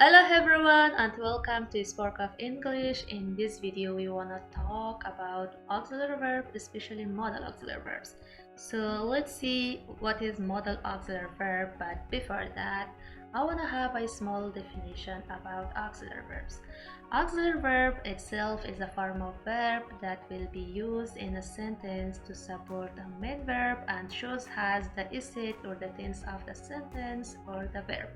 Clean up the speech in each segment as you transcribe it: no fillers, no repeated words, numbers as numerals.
Hello everyone and welcome to Spark of English. In this video we want to talk about auxiliary verb, especially modal auxiliary verbs. So let's see what is modal auxiliary verb, but before that I want to have a small definition about auxiliary verbs. Auxiliary verb itself is a form of verb that will be used in a sentence to support the main verb and shows has the essay or the tense of the sentence or the verb.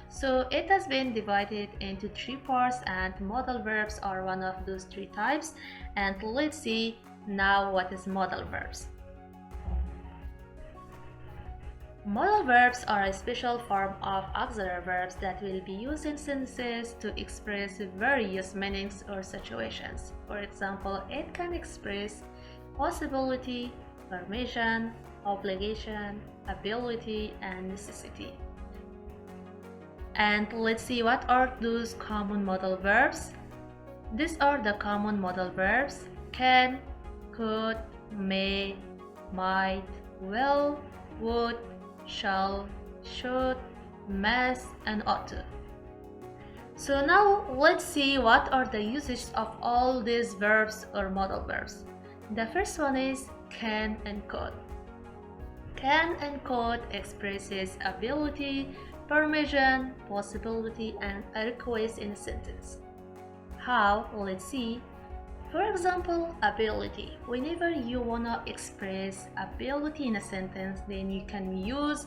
So it has been divided into three parts and modal verbs are one of those three types. And let's see now what is modal verbs. Modal verbs are a special form of auxiliary verbs that will be used in sentences to express various meanings or situations. For example, it can express possibility, permission, obligation, ability, and necessity. And let's see what are those common modal verbs. These are the common modal verbs: can, could, may, might, will, would, shall, should, must, and ought to. So now let's see what are the usages of all these verbs or modal verbs. The first one is can and could. Can and could expresses ability, permission, possibility, and a request in a sentence. How? Let's see. For example, ability. Whenever you wanna express ability in a sentence, then you can use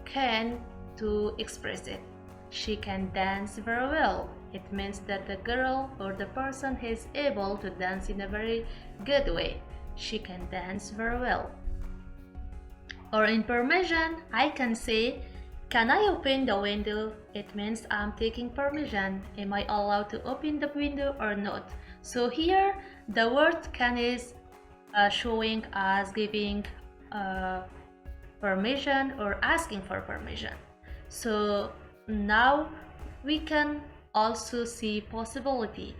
can to express it. She can dance very well. It means that the girl or the person is able to dance in a very good way. She can dance very well. Or in permission, I can say, can I open the window? It means I'm taking permission. Am I allowed to open the window or not? So here, the word can is showing as giving permission or asking for permission. So now we can also see possibility.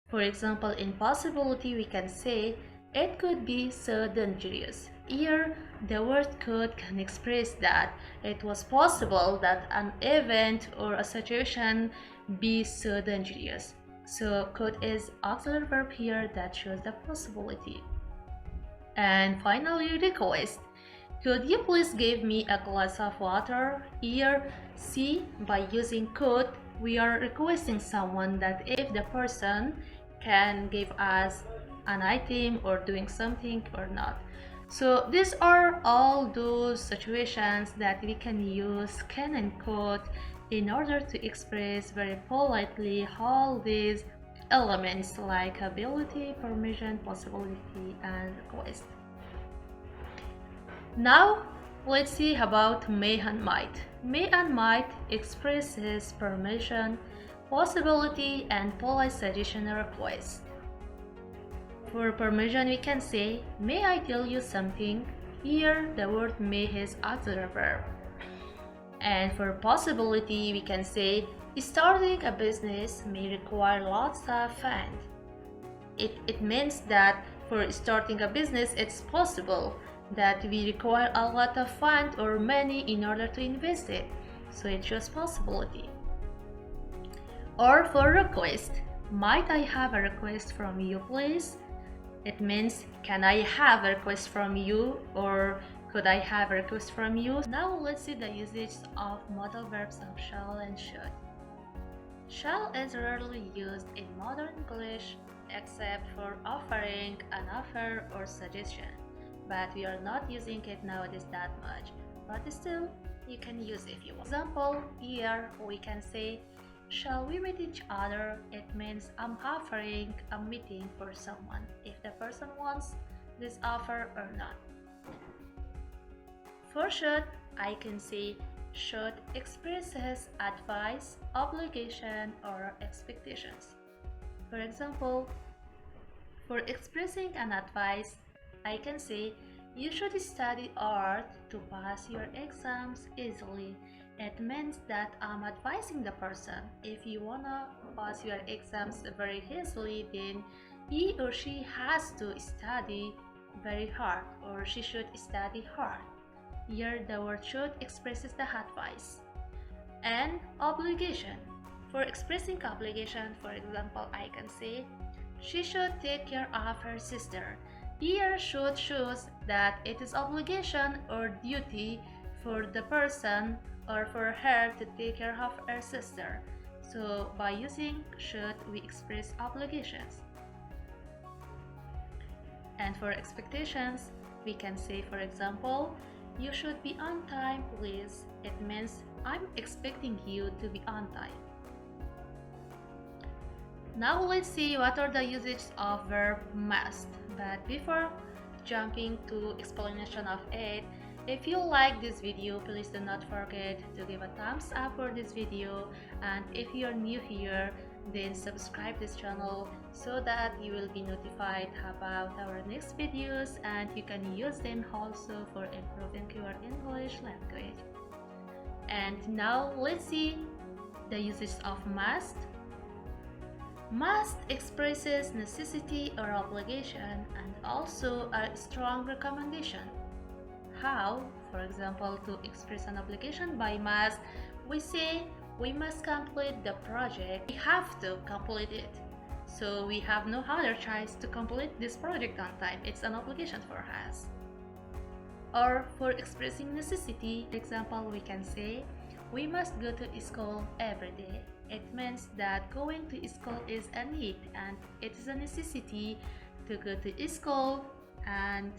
For example, in possibility, we can say, it could be so dangerous. Here, the word could can express that it was possible that an event or a situation be so dangerous. So could is auxiliary verb here that shows the possibility. And finally, request. Could you please give me a glass of water? Here, see, by using could, we are requesting someone that if the person can give us an item or doing something or not. So these are all those situations that we can use can and could in order to express very politely all these elements like ability, permission, possibility, and request. Now let's see about may and might. May and might expresses permission, possibility, and polite suggestion or request. For permission, we can say, may I tell you something? Here, the word may is auxiliary verb. And for possibility, we can say, starting a business may require lots of funds. It means that for starting a business, it's possible that we require a lot of funds or money in order to invest it. So it shows possibility. Or for request, might I have a request from you, please? It means, can I have a request from you, or could I have a request from you? Now let's see the usage of modal verbs of shall and should. Shall is rarely used in modern English except for offering an offer or suggestion, but we are not using it nowadays that much, but still you can use it if you want. For example, here we can say, shall we meet each other? It means I'm offering a meeting for someone, if the person wants this offer or not. For should, I can say, should expresses advice, obligation, or expectations. For example, for expressing an advice, I can say, you should study art to pass your exams easily. It means that I'm advising the person, if you wanna pass your exams very easily, then he or she has to study very hard, or she should study hard. Here the word should expresses the advice. And obligation. For expressing obligation, for example, I can say, she should take care of her sister. Here should shows that it is obligation or duty for the person or for her to take care of her sister. So by using should, we express obligations. And for expectations, we can say, for example, you should be on time, please. It means I'm expecting you to be on time. Now let's see what are the usages of verb must. But before jumping to explanation of it, if you like this video, please do not forget to give a thumbs up for this video, and if you're new here, then subscribe this channel so that you will be notified about our next videos, and you can use them also for improving your English language. And now let's see the uses of must. Must expresses necessity or obligation and also a strong recommendation. How? For example, to express an obligation by must, we say we must complete the project. We have to complete it. So we have no other choice to complete this project on time. It's an obligation for us. Or for expressing necessity, for example, we can say we must go to school every day. It means that going to school is a need and it is a necessity to go to school and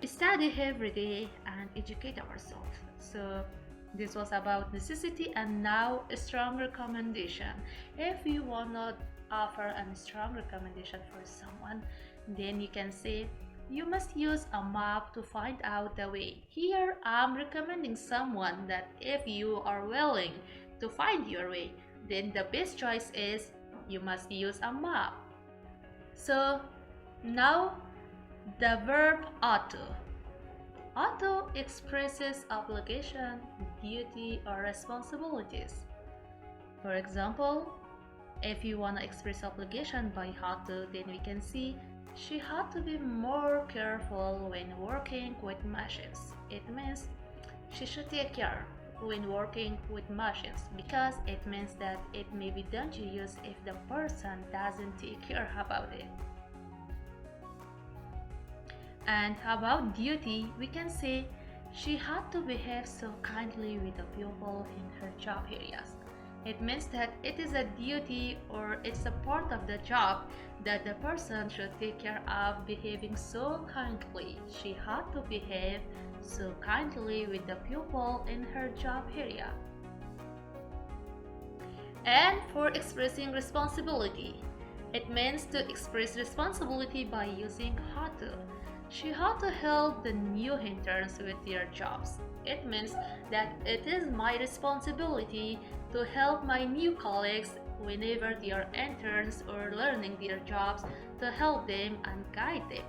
study every day and educate ourselves. So this was about necessity, and now a strong recommendation. If you want to offer a strong recommendation for someone, then you can say you must use a map to find out the way. Here I'm recommending someone that if you are willing to find your way, then the best choice is you must use a map. So now the verb ought to. Ought to expresses obligation, duty, or responsibilities. For example, if you want to express obligation by ought to, then we can see she had to be more careful when working with machines. It means she should take care when working with machines, because it means that it may be dangerous if the person doesn't take care about it. And about duty, we can say she had to behave so kindly with the pupil in her job areas. It means that it is a duty or it's a part of the job that the person should take care of behaving so kindly. She had to behave so kindly with the pupil in her job area. And for expressing responsibility, it means to express responsibility by using had to. She had to help the new interns with their jobs. It means that it is my responsibility to help my new colleagues whenever they are interns or learning their jobs, to help them and guide them.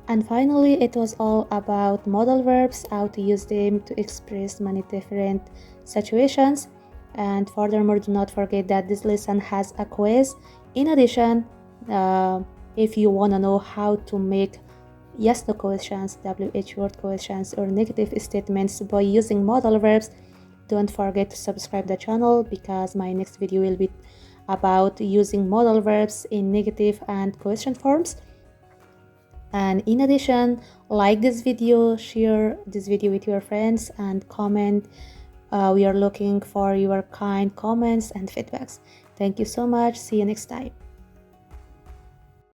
And finally, it was all about modal verbs, how to use them to express many different situations. And furthermore, do not forget that this lesson has a quiz. In addition, if you want to know how to make yes no questions, WH word questions, or negative statements by using modal verbs, don't forget to subscribe the channel, because my next video will be about using modal verbs in negative and question forms. And in addition, like this video, share this video with your friends, and comment. We are looking for your kind comments and feedbacks. Thank you so much. See you next time.